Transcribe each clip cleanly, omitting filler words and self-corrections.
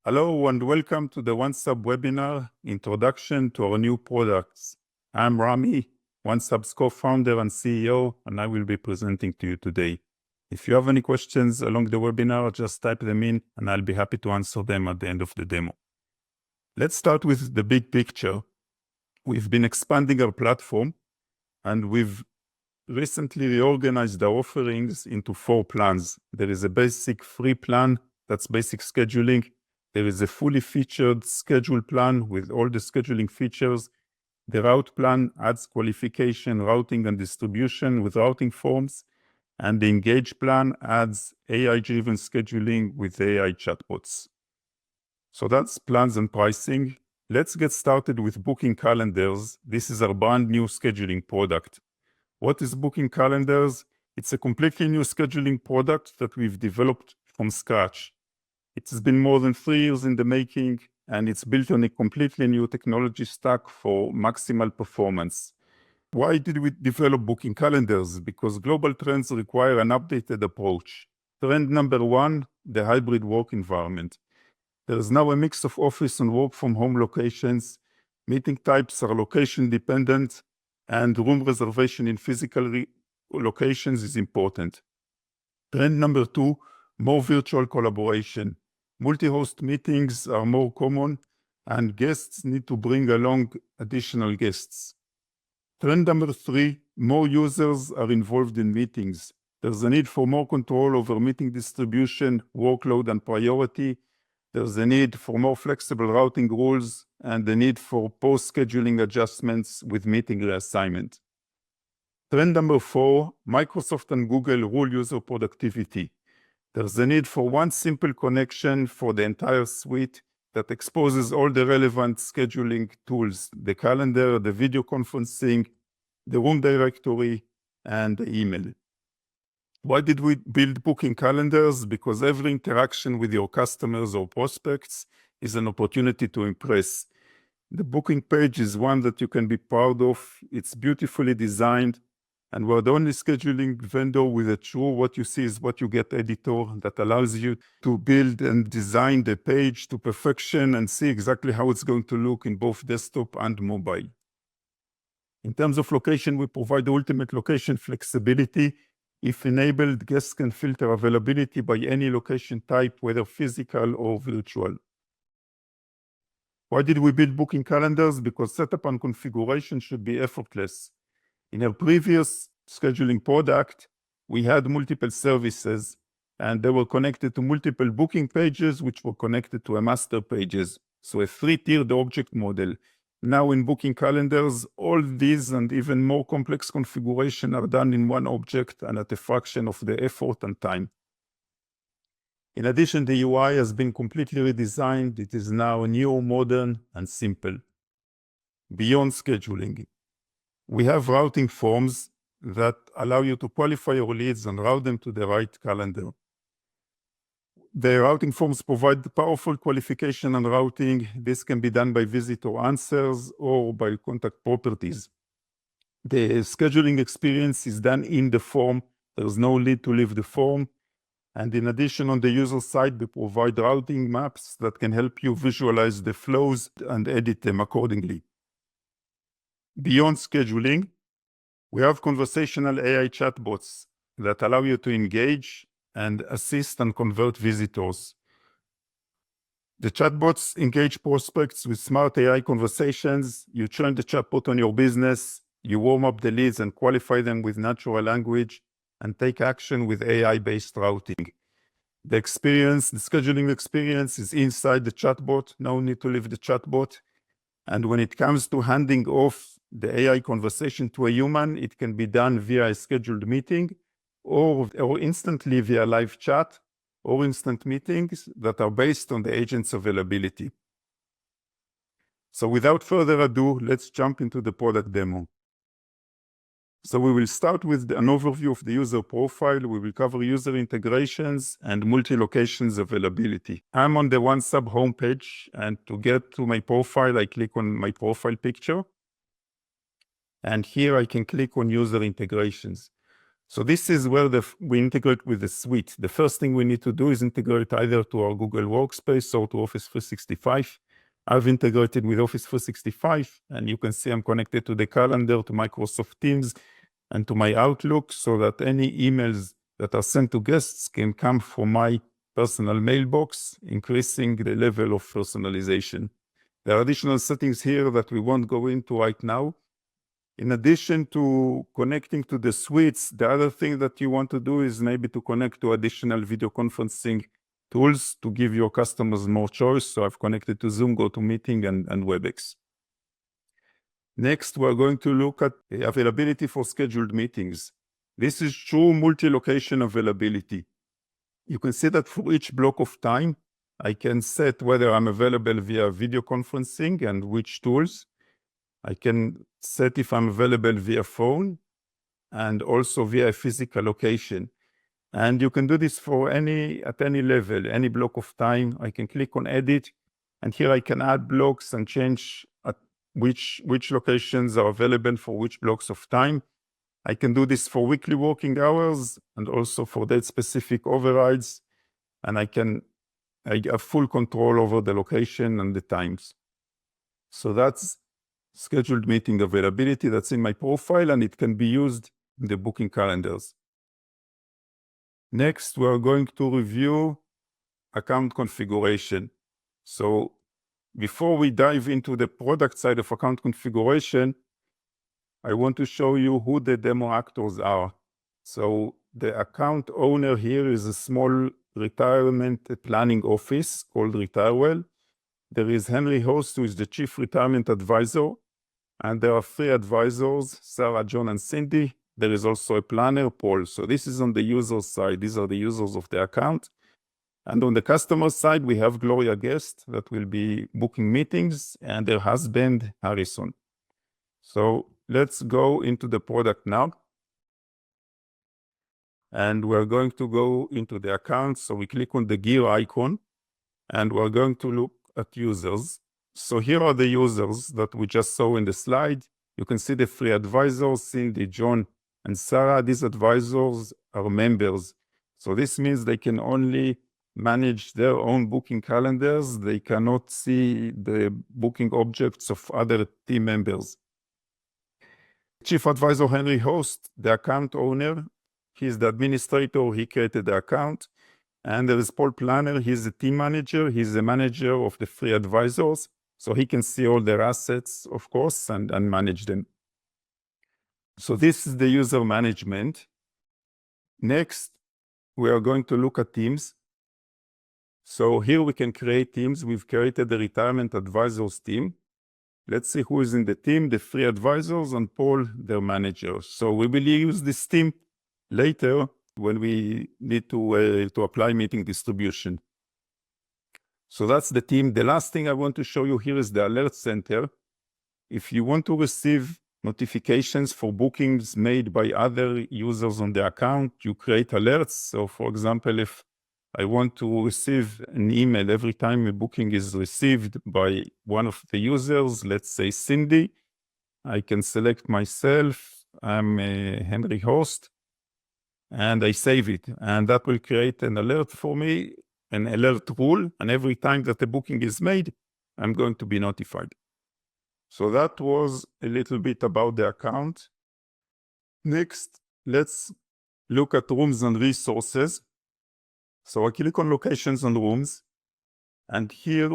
Hello and welcome to the OnceHub webinar, Introduction to our new products. I'm Rami, OnceHub's co-founder and CEO, and I will be presenting to you today. If you have any questions along the webinar, just type them in and I'll be happy to answer them at the end of the demo. Let's start with the big picture. We've been expanding our platform and we've recently reorganized our offerings into 4 plans. There is a basic free plan, that's basic scheduling. There is a fully featured schedule plan with all the scheduling features. The route plan adds qualification, routing, and distribution with routing forms. And the engage plan adds AI-driven scheduling with AI chatbots. So that's plans and pricing. Let's get started with booking calendars. This is our brand new scheduling product. What is booking calendars? It's a completely new scheduling product that we've developed from scratch. It has been more than 3 years in the making, and it's built on a completely new technology stack for maximal performance. Why did we develop booking calendars? Because global trends require an updated approach. Trend number 1, the hybrid work environment. There is now a mix of office and work from home locations. Meeting types are location dependent, and room reservation in physical locations is important. Trend number 2, more virtual collaboration. Multi-host meetings are more common, and guests need to bring along additional guests. Trend number 3, more users are involved in meetings. There's a need for more control over meeting distribution, workload, and priority. There's a need for more flexible routing rules and the need for post-scheduling adjustments with meeting reassignment. Trend number 4, Microsoft and Google rule user productivity. There's a need for one simple connection for the entire suite that exposes all the relevant scheduling tools, the calendar, the video conferencing, the room directory, and the email. Why did we build booking calendars? Because every interaction with your customers or prospects is an opportunity to impress. The booking page is one that you can be proud of. It's beautifully designed, and we're the only scheduling vendor with a true what you see is what you get editor that allows you to build and design the page to perfection and see exactly how it's going to look in both desktop and mobile. In terms of location, we provide ultimate location flexibility. If enabled, guests can filter availability by any location type, whether physical or virtual. Why did we build booking calendars? Because setup and configuration should be effortless. In our previous scheduling product, we had multiple services, and they were connected to multiple booking pages, which were connected to a master pages. So a 3-tiered object model. Now in booking calendars, all these and even more complex configuration are done in one object and at a fraction of the effort and time. In addition, the UI has been completely redesigned. It is now new, modern, and simple. Beyond scheduling, we have routing forms that allow you to qualify your leads and route them to the right calendar. The routing forms provide powerful qualification and routing. This can be done by visitor answers or by contact properties. The scheduling experience is done in the form. There's no need to leave the form. And in addition, on the user side, we provide routing maps that can help you visualize the flows and edit them accordingly. Beyond scheduling, we have conversational AI chatbots that allow you to engage and assist and convert visitors. The chatbots engage prospects with smart AI conversations. You train the chatbot on your business, you warm up the leads and qualify them with natural language, and take action with AI-based routing. The scheduling experience is inside the chatbot. No need to leave the chatbot. And when it comes to handing off the AI conversation to a human, it can be done via a scheduled meeting or instantly via live chat or instant meetings that are based on the agent's availability. So without further ado, let's jump into the product demo. So we will start with an overview of the user profile. We will cover user integrations and multi-locations availability. I'm on the OnceHub homepage, and to get to my profile, I click on my profile picture. And here I can click on user integrations. So this is where we integrate with the suite. The first thing we need to do is integrate either to our Google Workspace or to Office 365. I've integrated with Office 365, and you can see I'm connected to the calendar, to Microsoft Teams, and to my Outlook, so that any emails that are sent to guests can come from my personal mailbox, increasing the level of personalization. There are additional settings here that we won't go into right now. In addition to connecting to the suites, the other thing that you want to do is maybe to connect to additional video conferencing tools to give your customers more choice. So I've connected to Zoom, GoToMeeting, and WebEx. Next, we're going to look at availability for scheduled meetings. This is true multi-location availability. You can see that for each block of time, I can set whether I'm available via video conferencing and which tools. I can set if I'm available via phone and also via physical location. And you can do this for at any level, any block of time. I can click on edit, and here I can add blocks and change which locations are available for which blocks of time. I can do this for weekly working hours and also for date specific overrides. And I have full control over the location and the times. So that's scheduled meeting availability. That's in my profile, and it can be used in the booking calendars. Next, we're going to review account configuration. So before we dive into the product side of account configuration, I want to show you who the demo actors are. So the account owner here is a small retirement planning office called RetireWell. There is Henry Host, who is the Chief Retirement Advisor. And there are 3 advisors, Sarah, John, and Cindy. There is also a planner, Paul. So this is on the user side. These are the users of the account. And on the customer side, we have Gloria Guest that will be booking meetings, and their husband, Harrison. So let's go into the product now. And we're going to go into the account. So we click on the gear icon, and we're going to look at users. So here are the users that we just saw in the slide. You can see the 3 advisors, Cindy, John, and Sarah. These advisors are members. So this means they can only manage their own booking calendars. They cannot see the booking objects of other team members. Chief Advisor Henry Host, the account owner, he's the administrator, he created the account. And there is Paul Planner, he's the team manager, he's the manager of the 3 advisors. So he can see all their assets, of course, and manage them. So this is the user management. Next, we are going to look at teams. So here we can create teams. We've created the retirement advisors team. Let's see who is in the team, the 3 advisors and Paul, their manager. So we will use this team later when we need to apply meeting distribution. So that's the team. The last thing I want to show you here is the alert center. If you want to receive notifications for bookings made by other users on the account, you create alerts. So for example, if I want to receive an email every time a booking is received by one of the users, let's say Cindy, I can select myself. I'm Henry Host, and I save it. And that will create an alert for me, an alert rule. And every time that a booking is made, I'm going to be notified. So that was a little bit about the account. Next, let's look at rooms and resources. So I click on locations and rooms, and here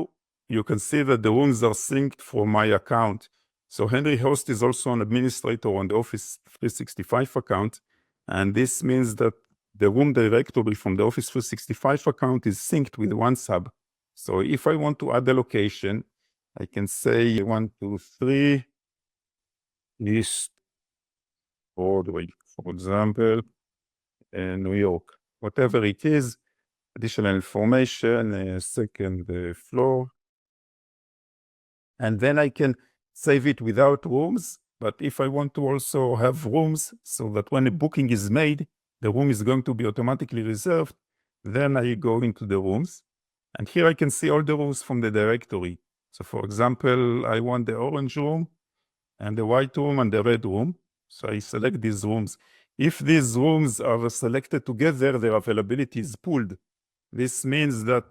you can see that the rooms are synced from my account. So Henry Host is also an administrator on the Office 365 account, and this means that the room directory from the Office 365 account is synced with OnceHub. So if I want to add a location, I can say 1, 2, 3, East Broadway, for example, New York, whatever it is. Additional information, second floor. And then I can save it without rooms. But if I want to also have rooms so that when a booking is made, the room is going to be automatically reserved, then I go into the rooms. And here I can see all the rooms from the directory. So for example, I want the orange room and the white room and the red room. So I select these rooms. If these rooms are selected together, their availability is pooled. This means that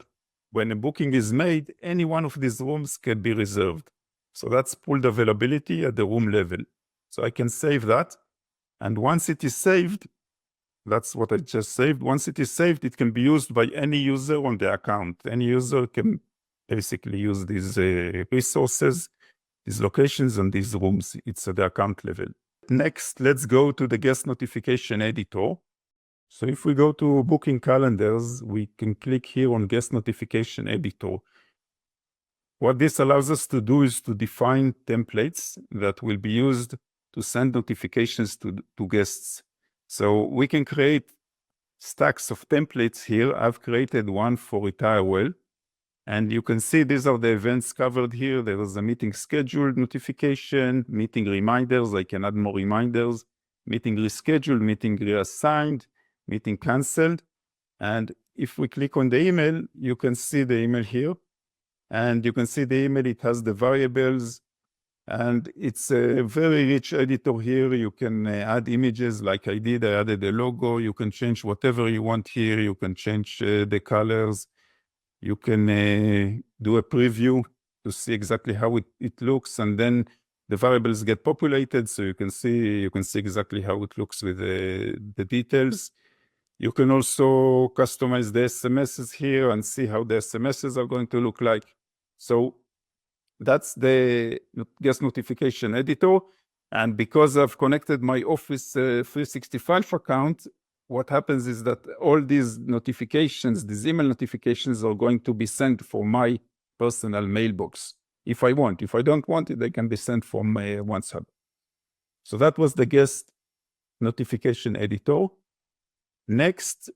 when a booking is made, any one of these rooms can be reserved. So that's pooled availability at the room level. So I can save that. And once it is saved, that's what I just saved. Once it is saved, it can be used by any user on the account. Any user can basically use these resources, these locations, and these rooms. It's at the account level. Next, let's go to the guest notification editor. So if we go to booking calendars, we can click here on guest notification editor. What this allows us to do is to define templates that will be used to send notifications to guests. So we can create stacks of templates here. I've created one for Retire Well. And you can see these are the events covered here. There is a meeting scheduled notification, meeting reminders. I can add more reminders, meeting rescheduled, meeting reassigned, meeting canceled. And if we click on the email, you can see the email here. And you can see the email, it has the variables. And it's a very rich editor here. You can add images like I did. I added a logo. You can change whatever you want here. You can change the colors. You can do a preview to see exactly how it looks, and then the variables get populated, so you can see exactly how it looks with the details. You can also customize the SMSs here and see how the SMSs are going to look like. So that's the guest notification editor. And because I've connected my Office 365 account, what happens is that all these notifications, these email notifications, are going to be sent from my personal mailbox if I want. If I don't want it, they can be sent from OnceHub. So that was the guest notification editor. Next,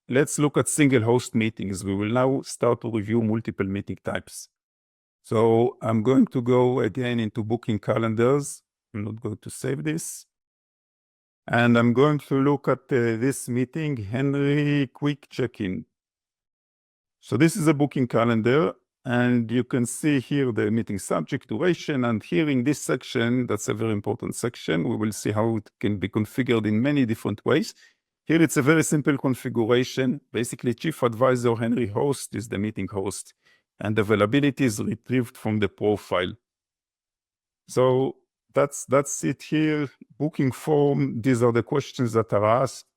let's look at single host meetings. We will now start to review multiple meeting types. So I'm going to go again into booking calendars. I'm not going to save this. And I'm going to look at this meeting, Henry Quick Check-in. So this is a booking calendar, and you can see here the meeting subject, duration, and here in this section, that's a very important section, we will see how it can be configured in many different ways. Here it's a very simple configuration. Basically, Chief Advisor Henry Host is the meeting host, and availability is retrieved from the profile. So that's it here. Booking form, these are the questions that are asked.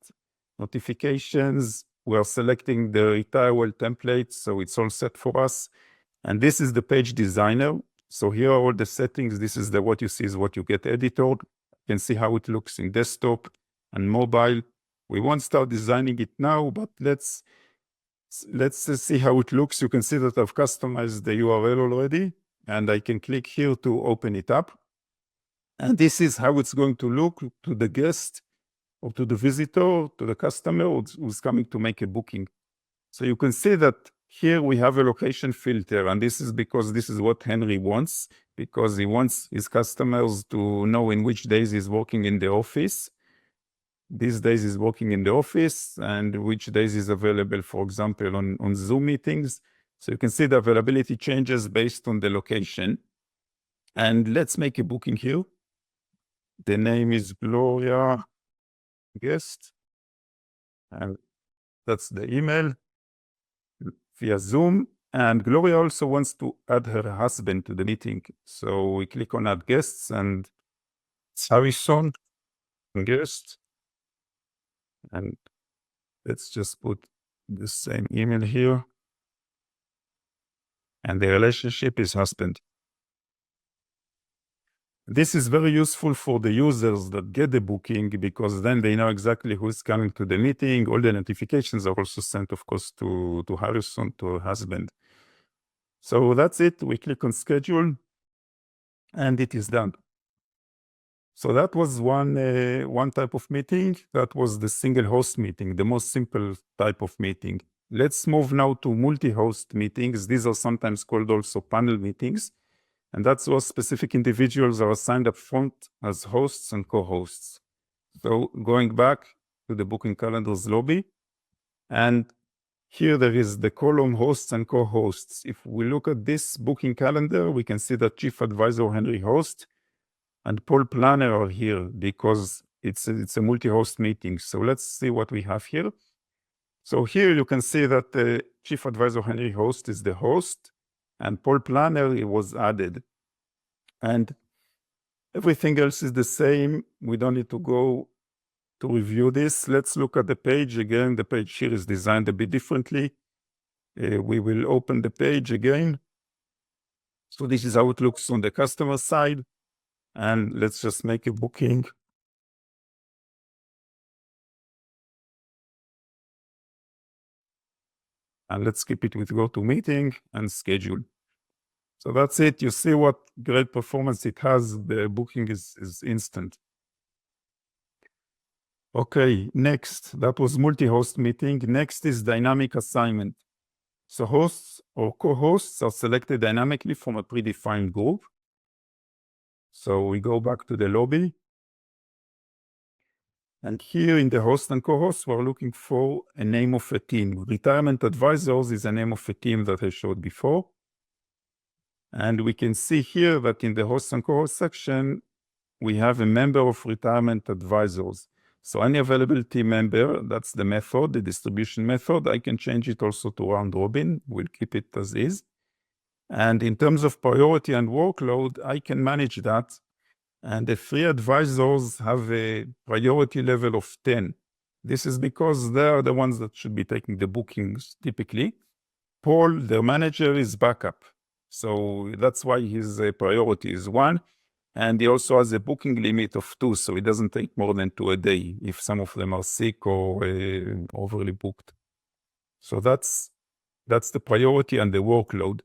Notifications, we are selecting the Retire Well template, so it's all set for us. And this is the page designer. So here are all the settings. This is what you see is what you get edited. You can see how it looks in desktop and mobile. We won't start designing it now, but let's see how it looks. You can see that I've customized the URL already, and I can click here to open it up. And this is how it's going to look to the guest or to the visitor, to the customer who's coming to make a booking. So you can see that here we have a location filter, and this is because this is what Henry wants, because he wants his customers to know in which days he's working in the office. These days he's working in the office, and which days is available, for example, on Zoom meetings. So you can see the availability changes based on the location. And let's make a booking here. The name is Gloria Guest, and that's the email via Zoom. And Gloria also wants to add her husband to the meeting. So we click on Add Guests, and it's Harrison, guest. And let's just put the same email here. And the relationship is husband. This is very useful for the users that get the booking, because then they know exactly who's coming to the meeting. All the notifications are also sent, of course, to Harrison, to her husband. So that's it. We click on schedule, and it is done. So that was one type of meeting. That was the single host meeting, the most simple type of meeting. Let's move now to multi-host meetings. These are sometimes called also panel meetings. And that's where specific individuals are assigned up front as hosts and co-hosts. So going back to the booking calendars lobby, and here there is the column hosts and co-hosts. If we look at this booking calendar, we can see that Chief Advisor Henry Host and Paul Planner are here, because it's a multi-host meeting. So let's see what we have here. So here you can see that the Chief Advisor Henry Host is the host, and Paul Planner was added. And everything else is the same. We don't need to go to review this. Let's look at the page again. The page here is designed a bit differently. We will open the page again. So this is how it looks on the customer side. And let's just make a booking. And let's keep it with GoToMeeting and schedule. So that's it. You see what great performance it has. The booking is instant. Okay, next, that was multi-host meeting. Next is dynamic assignment. So hosts or co-hosts are selected dynamically from a predefined group. So we go back to the lobby. And here in the host and co-hosts, we're looking for a name of a team. Retirement advisors is a name of a team that I showed before. And we can see here that in the host and co-host section, we have a member of retirement advisors. So any available team member, that's the method, the distribution method. I can change it also to round robin. We'll keep it as is. And in terms of priority and workload, I can manage that. And the 3 advisors have a priority level of 10. This is because they are the ones that should be taking the bookings typically. Paul, their manager, is backup. So that's why his priority is 1. And he also has a booking limit of 2, so it doesn't take more than 2 a day if some of them are sick or overly booked. So that's the priority and the workload.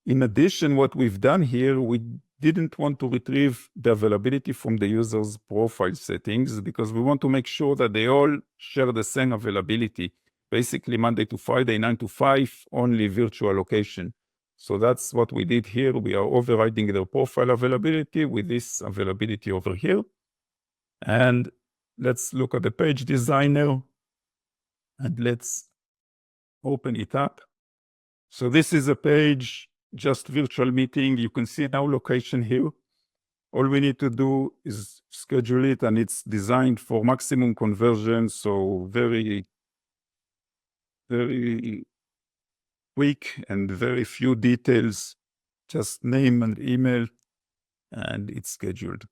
In addition, what we've done here, we didn't want to retrieve the availability from the user's profile settings because we want to make sure that they all share the same availability. Basically, Monday to Friday, 9 to 5, only virtual location. So that's what we did here. We are overriding their profile availability with this availability over here. And let's look at the page designer and let's open it up. So this is a page, just virtual meeting. You can see now location here. All we need to do is schedule it, and it's designed for maximum conversion. So very, very quick and very few details, just name and email, and it's scheduled.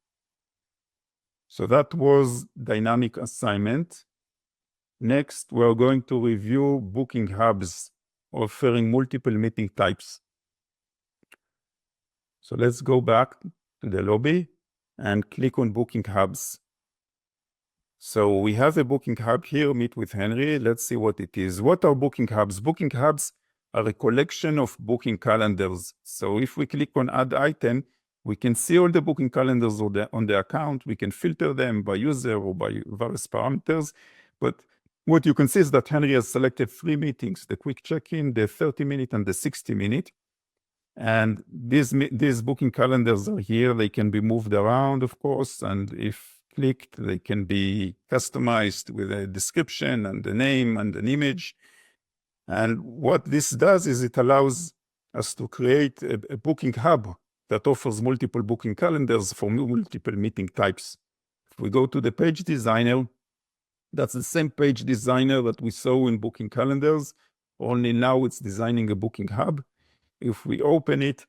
So that was dynamic assignment. Next, we're going to review booking hubs offering multiple meeting types. So let's go back to the lobby and click on booking hubs. So we have a booking hub here, Meet with Henry. Let's see what it is. What are booking hubs? Booking hubs are a collection of booking calendars. So if we click on add item, we can see all the booking calendars on the account. We can filter them by user or by various parameters. But what you can see is that Henry has selected 3 meetings, the quick check-in, the 30-minute, and the 60-minute. And these booking calendars are here. They can be moved around, of course, and if clicked, they can be customized with a description and a name and an image. And what this does is it allows us to create a booking hub that offers multiple booking calendars for multiple meeting types. If we go to the page designer, that's the same page designer that we saw in booking calendars, only now it's designing a booking hub. If we open it,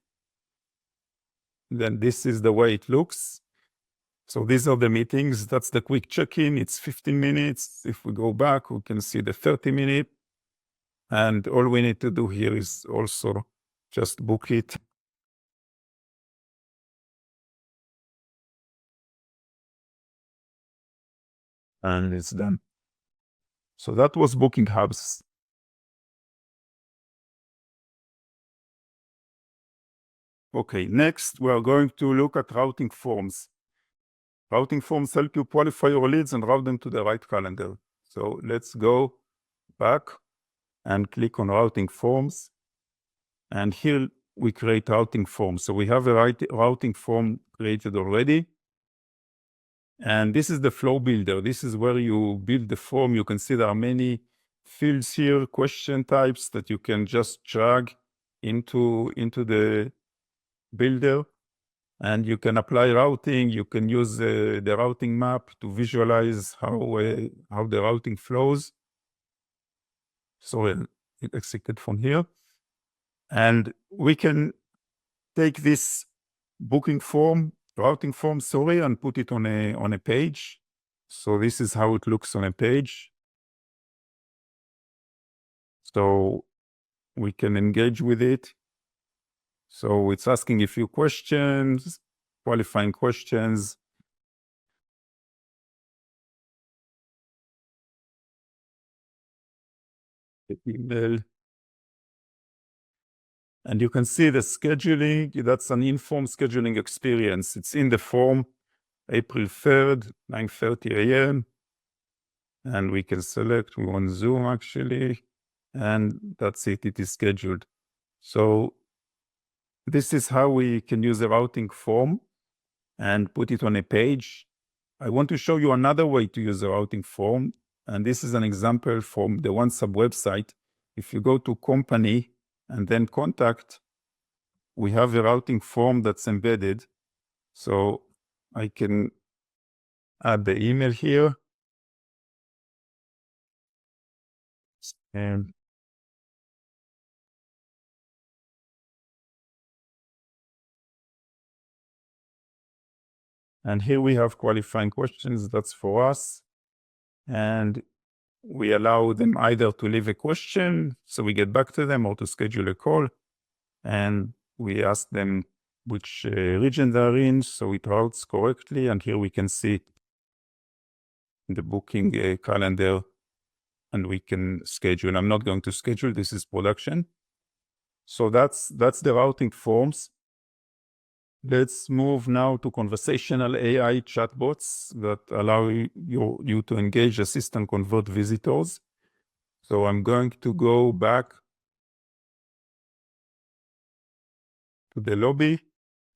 then this is the way it looks. So these are the meetings. That's the quick check-in. It's 15 minutes. If we go back, we can see the 30-minute. And all we need to do here is also just book it. And it's done. So that was booking hubs. Okay, next we are going to look at routing forms. Routing forms help you qualify your leads and route them to the right calendar. So let's go back and click on routing forms. And here we create routing forms. So we have a routing form created already. And this is the flow builder. This is where you build the form. You can see there are many fields here, question types that you can just drag into the builder. And you can apply routing. You can use the routing map to visualize how the routing flows. So it execute from here. And we can take this routing form, and put it on a page. So this is how it looks on a page. So we can engage with it. So it's asking a few questions, qualifying questions. The email. And you can see the scheduling. That's an informed scheduling experience. It's in the form, April 3rd, 9:30 a.m. And we can select, we want Zoom actually. And that's it, it is scheduled. So this is how we can use a routing form and put it on a page. I want to show you another way to use a routing form. And this is an example from the OnceHub website. If you go to company and then contact, we have a routing form that's embedded. So I can add the email here. And here we have qualifying questions. That's for us. And we allow them either to leave a question, so we get back to them, or to schedule a call. And we ask them which region they're in, so it routes correctly. And here we can see the booking calendar, and we can schedule. I'm not going to schedule, this is production. So that's the routing forms. Let's move now to conversational AI chatbots that allow you to engage, assist, and convert visitors. So I'm going to go back to the lobby,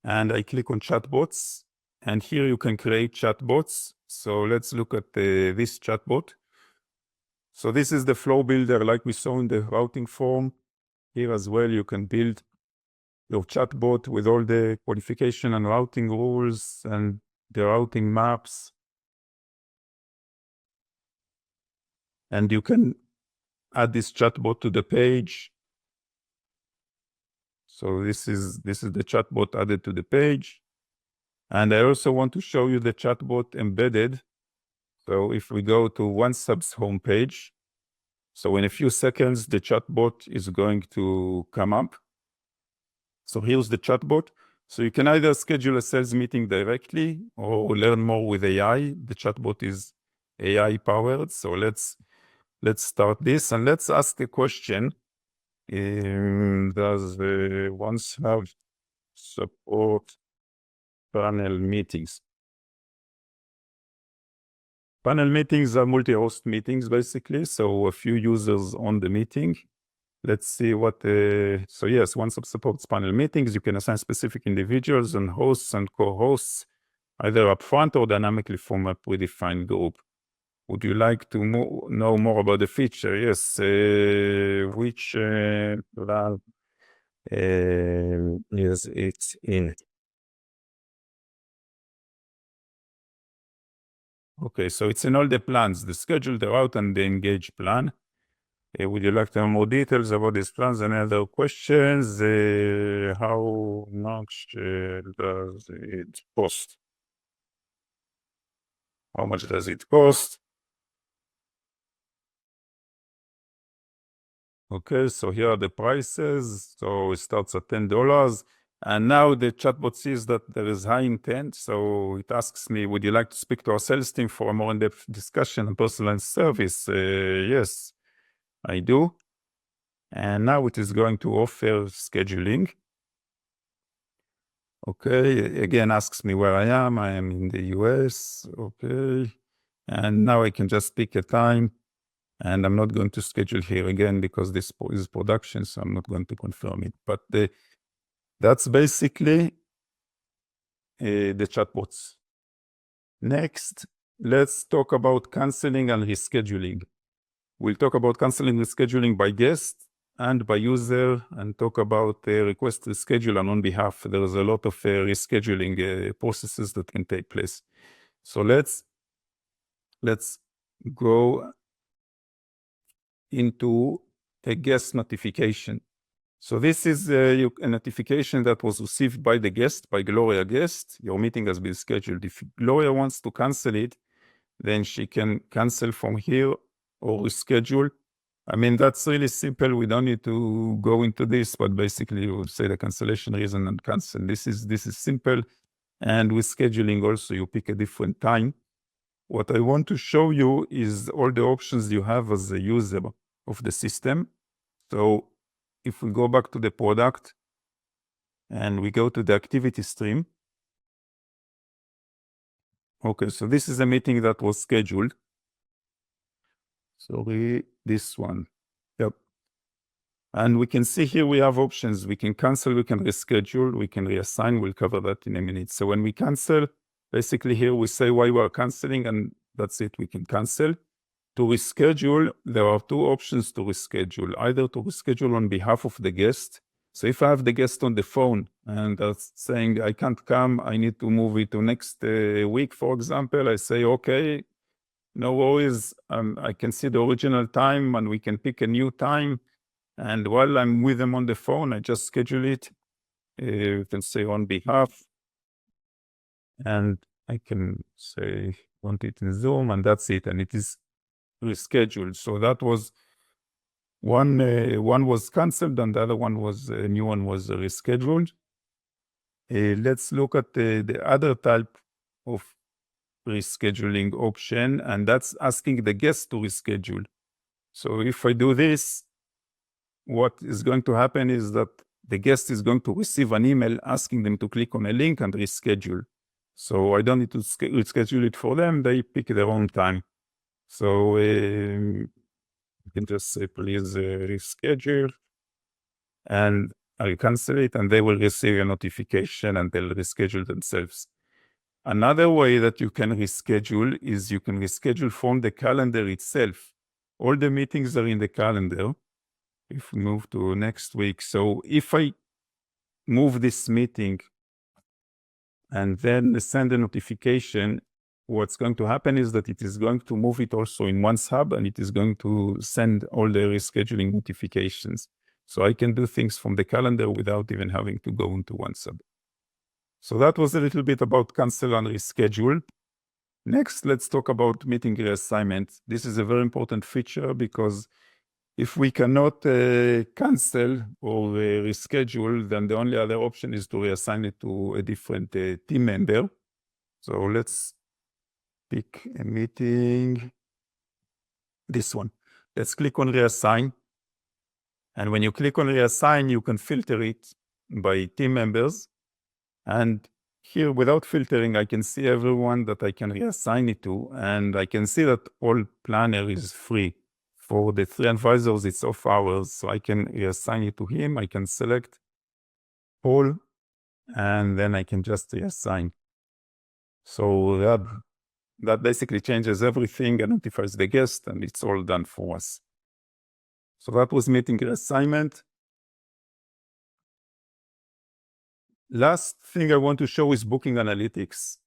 and I click on chatbots. And here you can create chatbots. So let's look at this chatbot. So this is the flow builder like we saw in the routing form. Here as well, you can build your chatbot with all the qualification and routing rules and the routing maps. And you can add this chatbot to the page. So this is the chatbot added to the page. And I also want to show you the chatbot embedded. So if we go to OnceHub's homepage, so in a few seconds, the chatbot is going to come up. So here's the chatbot. So you can either schedule a sales meeting directly or learn more with AI. The chatbot is AI powered. So let's start this, and let's ask the question. Does OnceHub support panel meetings? Panel meetings are multi-host meetings, basically. So a few users on the meeting. Let's see what, so yes, OnceHub supports panel meetings. You can assign specific individuals and hosts and co-hosts, either upfront or dynamically from a predefined group. Would you like to know more about the feature? Yes, which plan is it in? Okay, so it's in all the plans, the schedule, the route, and the engage plan. Would you like to know more details about these plans and other questions? How much does it cost? How much does it cost? Okay, so here are the prices. So it starts at $10. And now the chatbot sees that there is high intent. So it asks me, would you like to speak to our sales team for a more in-depth discussion and personalized service? Yes, I do. And now it is going to offer scheduling. Okay, again, asks me where I am. I am in the US. Okay. And now I can just pick a time. And I'm not going to schedule here again because this is production, so I'm not going to confirm it. But that's basically the chatbots. Next, let's talk about canceling and rescheduling. We'll talk about canceling and rescheduling by guest. and by user and talk about request reschedule and on behalf. There's a lot of rescheduling processes that can take place. So let's go into a guest notification. So this is a notification that was received by the guest, by Gloria guest. Your meeting has been scheduled. If Gloria wants to cancel it, then she can cancel from here or reschedule. I mean, that's really simple. We don't need to go into this, but basically you will say the cancellation reason and cancel. This is simple. And with scheduling also, you pick a different time. What I want to show you is all the options you have as a user of the system. So if we go back to the product and we go to the activity stream. Okay, so this is a meeting that was scheduled. Sorry, this one. Yep. And we can see here we have options. We can cancel, we can reschedule, we can reassign. We'll cover that in a minute. So when we cancel, basically here we say why we are canceling, and that's it, we can cancel. To reschedule, there are two options to reschedule. Either to reschedule on behalf of the guest. So if I have the guest on the phone and that's saying, I can't come, I need to move it to next week, for example, I say, okay, no worries, I can see the original time and we can pick a new time. And while I'm with them on the phone, I just schedule it. You can say on behalf. And I can say, want it in Zoom, and that's it. And it is rescheduled. So that was one was canceled and the other one was, a new one was rescheduled. Let's look at the other type of rescheduling option, and that's asking the guest to reschedule. So if I do this, what is going to happen is that the guest is going to receive an email asking them to click on a link and reschedule. So I don't need to reschedule it for them. They pick their own time. So you can just say, please reschedule, and I'll cancel it, and they will receive a notification and they'll reschedule themselves. Another way that you can reschedule is you can reschedule from the calendar itself. All the meetings are in the calendar. If we move to next week, so if I move this meeting and then send a notification, what's going to happen is that it is going to move it also in OnceHub, and it is going to send all the rescheduling notifications. So I can do things from the calendar without even having to go into OnceHub. So that was a little bit about cancel and reschedule. Next, let's talk about meeting reassignment. This is a very important feature because if we cannot cancel or reschedule, then the only other option is to reassign it to a different team member. So let's pick a meeting, this one. Let's click on reassign. And when you click on reassign, you can filter it by team members. And here, without filtering, I can see everyone that I can reassign it to. And I can see that all planner is free. For the 3 advisors, it's off hours. So I can reassign it to him. I can select all, and then I can just reassign. So that basically changes everything and notifies the guest, and it's all done for us. So that was meeting reassignment. Last thing I want to show is booking analytics.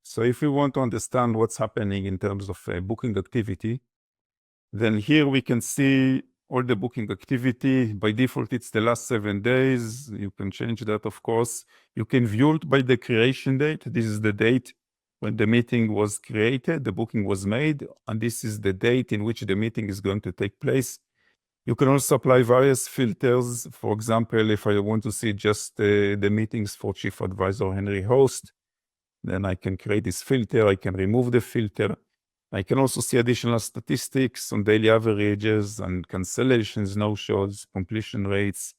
So if we want to understand what's happening in terms of booking activity, then here we can see all the booking activity. By default, it's the last 7 days. You can change that, of course. You can view it by the creation date. This is the date when the meeting was created, the booking was made, and this is the date in which the meeting is going to take place. You can also apply various filters. For example, if I want to see just the meetings for Chief Advisor Henry Host, then I can create this filter. I can remove the filter. I can also see additional statistics on daily averages and cancellations, no-shows, completion rates.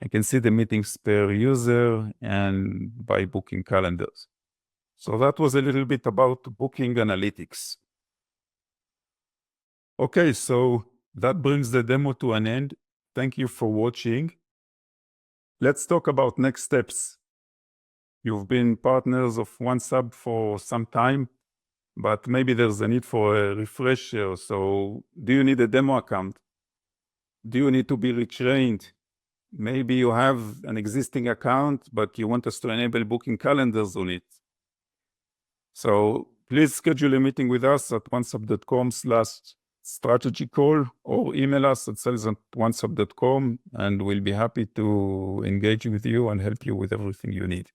I can see the meetings per user and by booking calendars. So that was a little bit about booking analytics. Okay, so that brings the demo to an end. Thank you for watching. Let's talk about next steps. You've been partners of OnceHub for some time, but maybe there's a need for a refresher. So do you need a demo account? Do you need to be retrained? Maybe you have an existing account, but you want us to enable booking calendars on it. So please schedule a meeting with us at oncehub.com/strategy call, or email us at sales@oncehub.com, and we'll be happy to engage with you and help you with everything you need.